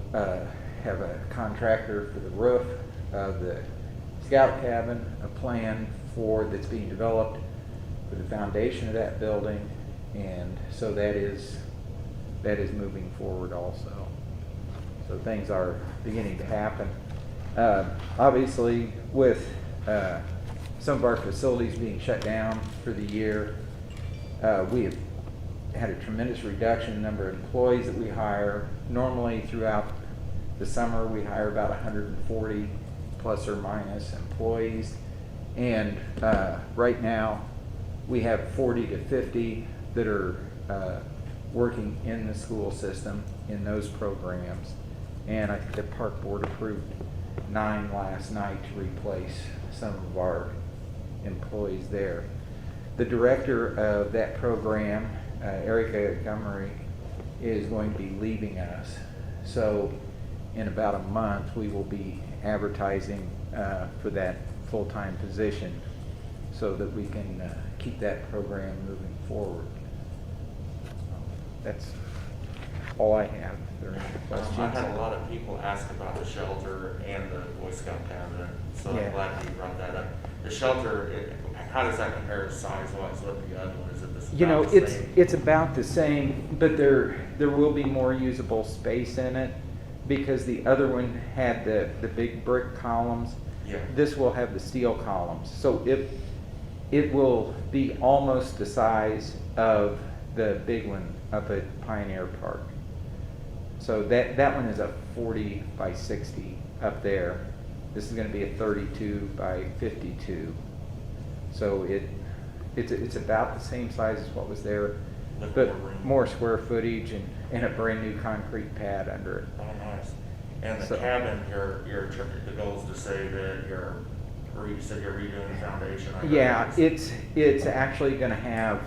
have a contractor for the roof of the scout cabin, a plan that's being developed for the foundation of that building, and so that is moving forward also. So things are beginning to happen. Obviously, with some of our facilities being shut down for the year, we have had a tremendous reduction in the number of employees that we hire. Normally, throughout the summer, we hire about 140 plus or minus employees, and right now we have 40 to 50 that are working in the school system in those programs, and I think the park board approved 9 last night to replace some of our employees there. The director of that program, Erica Montgomery, is going to be leaving us, so in about a month we will be advertising for that full-time position so that we can keep that program moving forward. That's all I have. If there are any questions. I've had a lot of people ask about the shelter and the Boy Scout cabin, so Yeah. I'm glad you brought that up. The shelter, how does that compare size-wise with the other one? Is it the You know, about the it's same? it's about the same, but there will be more usable space in it because the other one had the big brick columns. Yeah. This will have the steel columns, so it will be almost the size of the big one up at Pioneer Park. So that one is a 40 by 60 up there. This is going to be a 32 by 52. So it's about the same size as what was there, With but more room. more square footage and a brand new concrete pad under it. Oh, nice. And the So- cabin, the goal is to say that you said you're redoing the foundation. I heard Yeah, this. it's actually gonna have,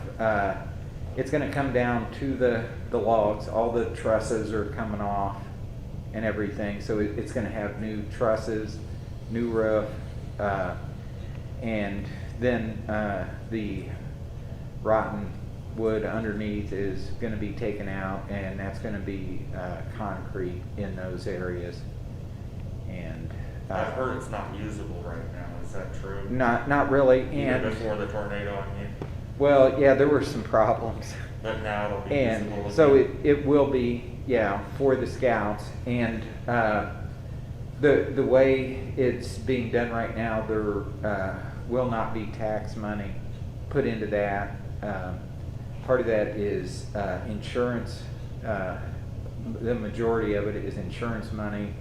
it's gonna come down to the logs, all the trusses are coming off and everything, so it's gonna have new trusses, new roof, and then, the rotten wood underneath is gonna be taken out, and that's gonna be, concrete in those areas, and. I've heard it's not usable right now. Is that true? Not really, Even and, before the tornado, I mean, well, yeah, there were some problems. but now it'll be usable. And so again. it will be, yeah, for the scouts. And the way it's being done right now, there will not be tax money put into that. Part of that is insurance. The majority of it is insurance money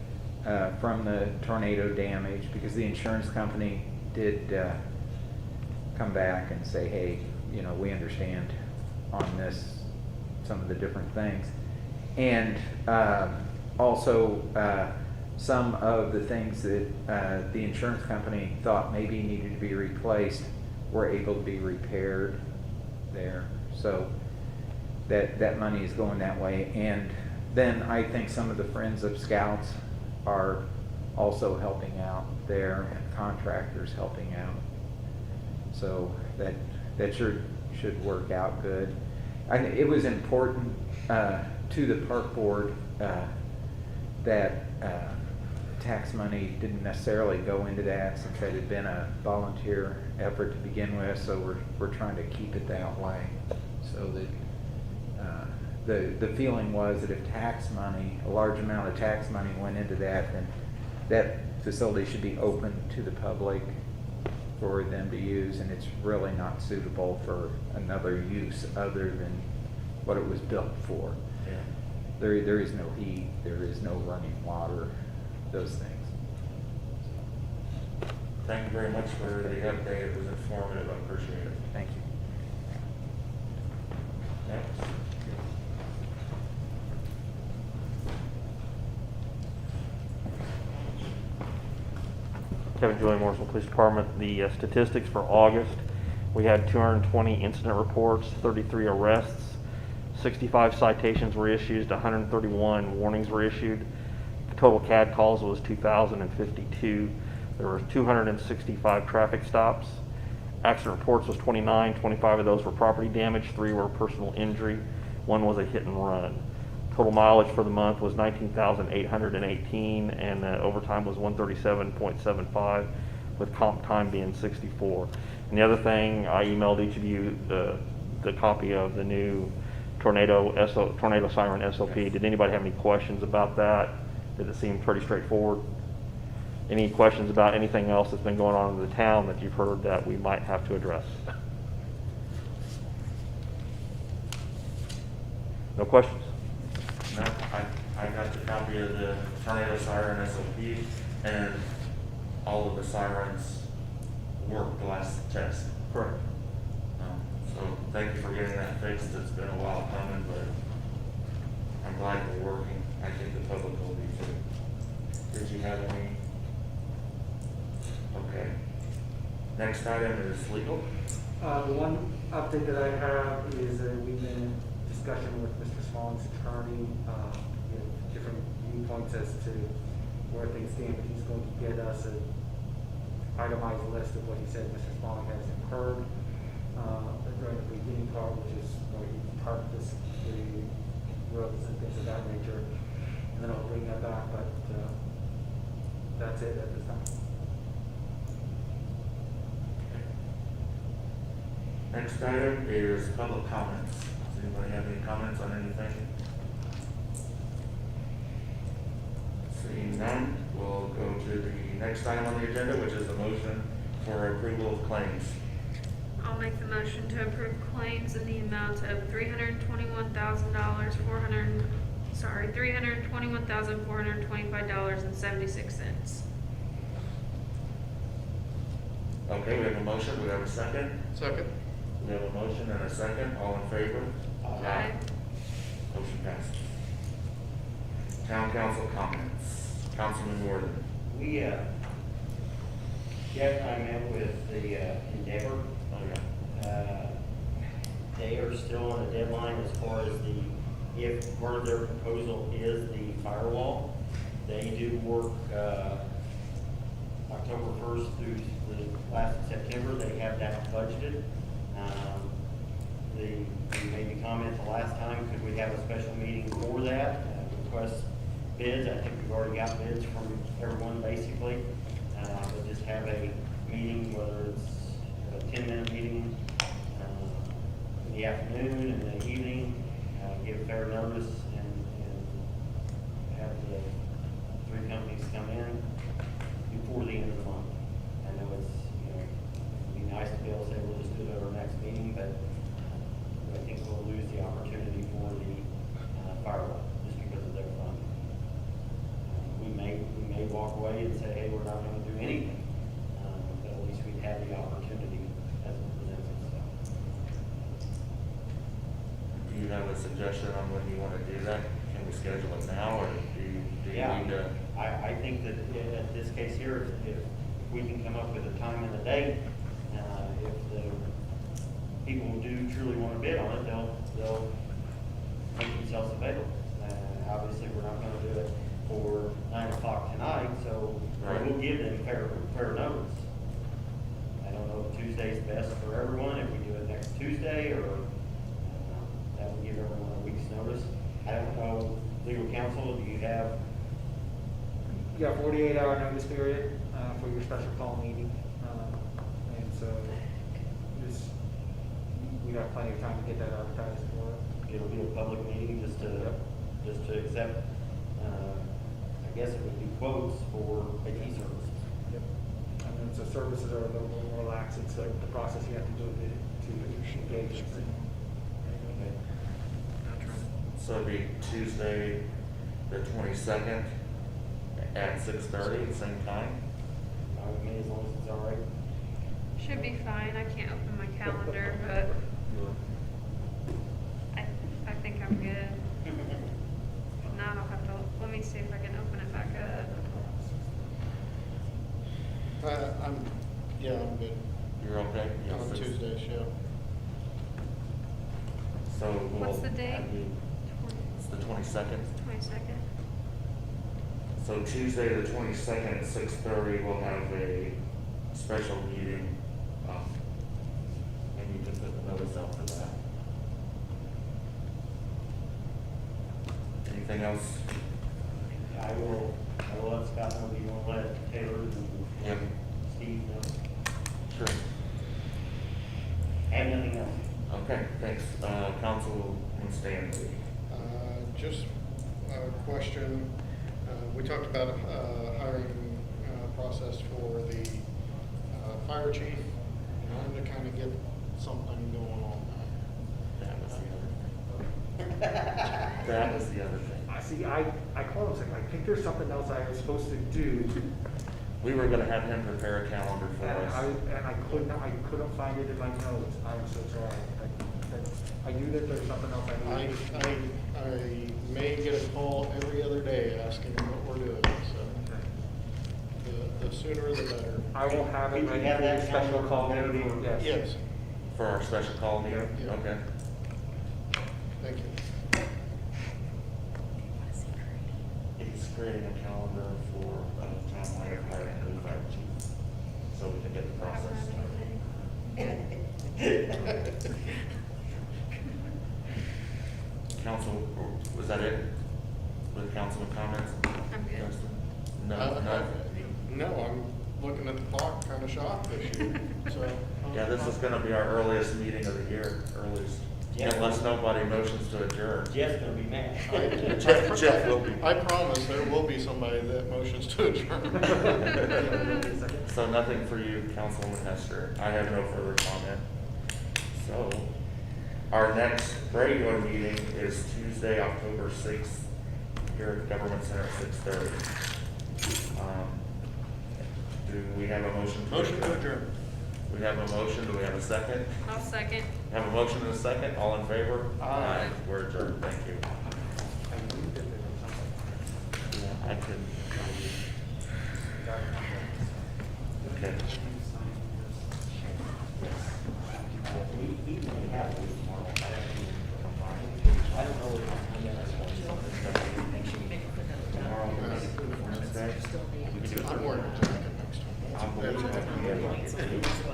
from the tornado damage, because the insurance company did come back and say, hey, you know, we understand on this, some of the different things. And also some of the things that the insurance company thought maybe needed to be replaced were able to be repaired there. So that money is going that way. And then I think some of the Friends of Scouts are also helping out there, and contractors helping out. So that should work out good. It was important to the park board that tax money didn't necessarily go into that, since that had been a volunteer effort to begin with. So we're trying to keep it that way, so that the feeling was that if tax money, a large amount of tax money went into that, then that facility should be open to the public for them to use, and it's really not suitable for another use other than what it was built for. Yeah. There is no heat, there is no running water, those things. Thank you very much for the update. It was informative. I appreciate it. Thank you. Next. Kevin Joy, Morrisville Police Department. The statistics for August, we had 220 incident reports, 33 arrests, 65 citations were issued, 131 warnings were issued. The total CAD calls was 2,052. There were 265 traffic stops. Accident reports was 29, 25 of those were property damage, 3 were personal injury, 1 was a hit and run. Total mileage for the month was 19,818, and overtime was 137.75, with comp time being 64. And the other thing, I emailed each of you the copy of the new tornado siren SOP. Did anybody have any questions about that? Did it seem pretty straightforward? Any questions about anything else that's been going on in the town that you've heard that we might have to address? No questions? No, I got the copy of the tornado siren SOP, and all of the sirens worked the last test. Correct. So thank you for getting that fixed. It's been a while coming, but I'm glad we're working. I think the public will be too. Did you have any? Okay. Next item is legal. The one update that I have is we've been in discussion with Mr. Smalling's attorney, different viewpoints as to where things stand, but he's going to get us an itemized list of what he said Mr. Smalling has incurred during the beginning part, which is where he parked the roads and things of that nature. And then I'll bring that back, but, that's it at this time. Next item is public comments. Does anybody have any comments on anything? Seeing none, we'll go to the next item on the agenda, which is a motion for approval of claims. I'll make the motion to approve claims in the amount of $321,425.76. Okay, we have a motion. We have a second. Second? We have a motion and a second. All in favor? Aye. Motion passes. Town council comments. Councilman Gordon. We, Jeff and I met with the Endeavor. Oh, yeah. They are still on a deadline as far as if part of their proposal is the firewall. They do work, October 1st through the last of September. They have that budgeted. We made the comment the last time, could we have a special meeting for that? Request bids. I think we've already got bids from everyone basically. But just have a meeting, whether it's a 10-minute meeting in the afternoon and the evening, give fair notice and have the 3 companies come in before the end of the month. I know it's, it'd be nice to be able to say we'll just do it at our next meeting, but I think we'll lose the opportunity for the firewall just because of their funding. We may walk away and say, hey, we're not going to do anything, but at least we'd have the opportunity as it presents itself. Do you have a suggestion on when you want to do that? Can we schedule it now, or do you need to? I think that at this case here, if we can come up with a time and a date, if the people who do truly want to bid on it, they'll make themselves available. Obviously, we're not going to do it for 9 o'clock tonight, so we'll give them fair notice. I don't know if Tuesday's best for everyone, if we do it next Tuesday, or that will give everyone a week's notice. I don't know, legal counsel, do you have? You got 48-hour notice period, for your special call meeting. And so, we got plenty of time to get that advertised for it. It'll be a public meeting just to accept, I guess it would be quotes for IT services. Yep. And then so services are a little more lax. It's like the process you have to do to engage. So it'd be Tuesday, the 22nd at 6:30, same time? With me, as long as it's all right. Should be fine. I can't open my calendar, but I think I'm good. If not, I'll have to, let me see if I can open it back up. I'm good. You're okay? On Tuesday's show. So What's the date? It's the 22nd. 22nd. So Tuesday, the 22nd at 6:30, we'll have a special meeting. And you can put the notice out for that. Anything else? I will let Scott know, do you want to let Taylor and Steve know? Sure. And nothing else. Okay, thanks. Councilman Stanley. Just a question. We talked about hiring process for the fire chief. I'm to kind of get something going on That was the other thing. That was the other thing. See, I called him, I think there's something else I was supposed to do. We were gonna have him prepare a calendar for And us. I couldn't find it in my notes. I'm so sorry. I knew that there was something else I needed. I may get a call every other day asking what we're doing, so the sooner the better. I will have it Could you ready have for that your special calendar call prepared meeting. for- Yes, For our special call meeting? Yeah. Okay. thank you. He's creating a calendar for timeline of hiring a new fire chief, so we can get the process started. Council, was that it? With councilman comments? I'm good. Justin? No, Uh, no. No, I'm looking at the clock, kinda shocked this year, so. Yeah, this is gonna be our earliest meeting of the year, earliest, Yeah. unless nobody motions to adjourn. Jeff's gonna be mad. Jeff will be. I promise there will be somebody that motions to adjourn. So nothing for you, Councilwoman Hester. I have no further comment. So, our next regular meeting is Tuesday, October 6th, here at the Government Center at 6:30. Do we have a motion? Motion to adjourn. We have a motion. Do we have a second? I'll second. Have a motion and a second. All in favor? Aye. We're adjourned. Thank you. Yeah, I can. Okay. I don't know. Make sure you make a footnote down. Tomorrow, Wednesday? We can do it I'm Thursday. working to make it next time. I'm going to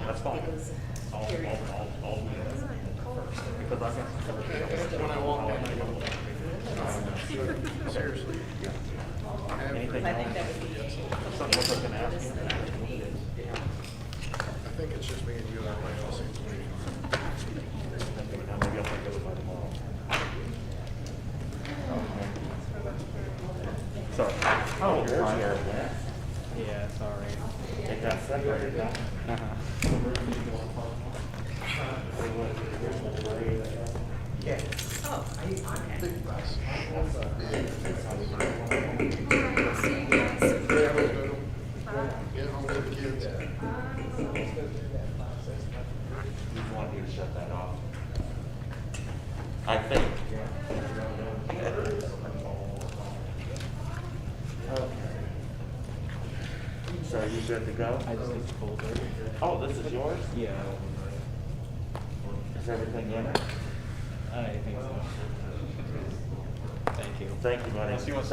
That's fine. I'll do it because I got. When I walk in, I go, seriously. Anything I think else? that would be. Something else I can ask you? I think it's just me and you that might all seem to be. Maybe I'll think of it by tomorrow. Sorry. Oh, there's your, Yeah, sorry. it got separated, huh? Oh, okay. See you guys. Get home with the kids. We want you to shut that off. I think. So are you good to go? I just need to folder. Oh, this is yours? Yeah, Is everything in it? I think so. Thank you. Thank you, buddy. Unless you want to